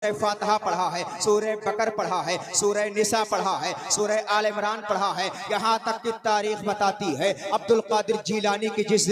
सूरह फातिहा पढ़ा है, सूरह बकर पढ़ा है, सूरह निसा पढ़ा है, सूरह आल इमरान पढ़ा है। यहाँ तक की तारीख बताती है अब्दुल कादिर जीलानी की जिस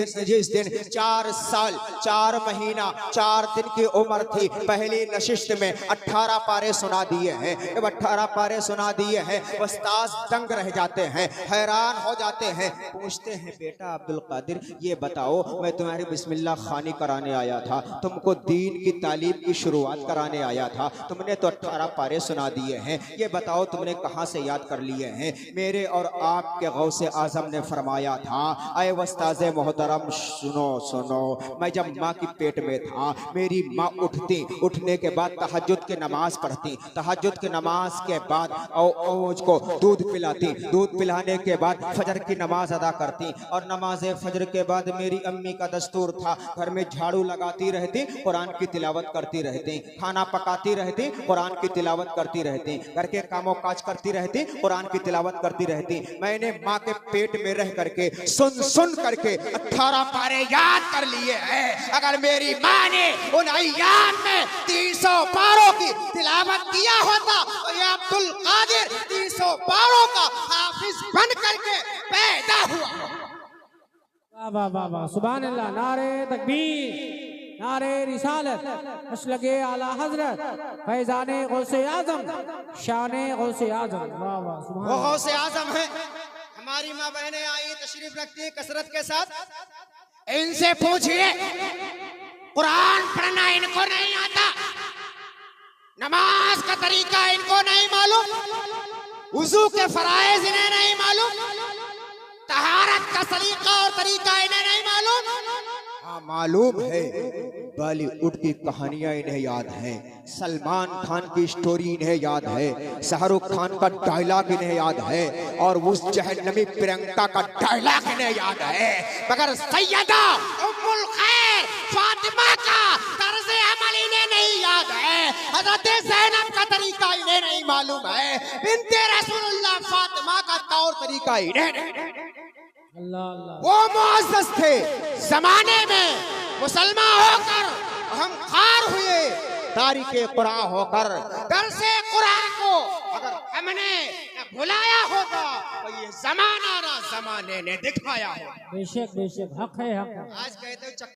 दिन 4 साल 4 महीना 4 दिन की उम्र थी, पहली नशिस्त में 18 पारे सुना दिए हैं। जब 18 पारे सुना दिए हैं उस्ताद दंग रह जाते हैं, हैरान हो जाते हैं, पूछते हैं बेटा अब्दुल कादिर ये बताओ, मैं तुम्हारी बिस्मिल्लाह खानी कराने आया था, तुमको दीन की तालीम की शुरुआत कराने आया था, तुमने तो 18 पारे सुना दिए हैं, ये बताओ तुमने कहाँ से याद कर लिए हैं? मेरे और आपके गौसे आजम ने फरमाया था, अय उस्ताद मोहतरम सुनो सुनो, मैं जब माँ की पेट में था मेरी माँ उठने के बाद तहज्जुद की नमाज पढ़ती, तहज्जुद की नमाज के बाद मुझको दूध पिलाती, दूध पिलाने के बाद फजर की नमाज अदा करती, और नमाज फजर के बाद मेरी अम्मी का दस्तूर था घर में झाड़ू लगाती रहती, कुरान की तिलावत करती रहती, खाना पकाती रहती, कुरान की तिलावत करती रहती, घर के कामों काज करती रहती, कुरान की तिलावत करती रहती। मैंने माँ के पेट में रह करके सुन करके 18 पारे याद कर लिए हैं। अगर मेरी माँ ने उन अय्याम में 300 पारों की तिलावत किया होता तो ये अब्दुल कादिर 300 पारों का हाफिज बन करके पैदा हुआ। वाह वाह वाह वाह, सुभान अल्लाह, नारे तकबीर, नारे रिसालत, मसलके आला हजरत, फैजाने गौसे आजम, शाने गौसे आजम। वाह वाह, सुभान वो गौसे आजम है। हमारी माँ बहनें आई तशरीफ रखती है कसरत के साथ, इनसे पूछिए कुरान पढ़ना इनको नहीं आता, नमाज का तरीका इनको नहीं मालूम, वुजू के फराइज इन्हें नहीं मालूम, तहारत का सलीका और तरीका इन्हें नहीं मालूम। हाँ मालूम है, बॉलीवुड की कहानियां इन्हें याद है, सलमान खान की स्टोरी इन्हें याद है, शाहरुख खान का डायलॉग इन्हें याद है, और उस जहन्नमी प्रियंका का डायलॉग इन्हें याद है, मगर सैयदा उम्मुल खैर फातिमा का तर्ज अमल इन्हें नहीं याद है, हज़रत ज़ैनब का तरीका इन्हें नहीं मालूम है, बिन्ते रसूलुल्लाह फातिमा का तौर तरीका इन्हें नहीं। अल्लाह अल्लाह। वो मुअज़्ज़ज़ थे जमाने में, मुसलमान होकर हम खार हुए, तारीखे कुरान होकर दरसे कुरान को अगर हमने भुलाया होगा तो ये जमाना ना जमाने ने दिखाया होगा। बेशक बेशक, हक है, हक है। आज कहते हो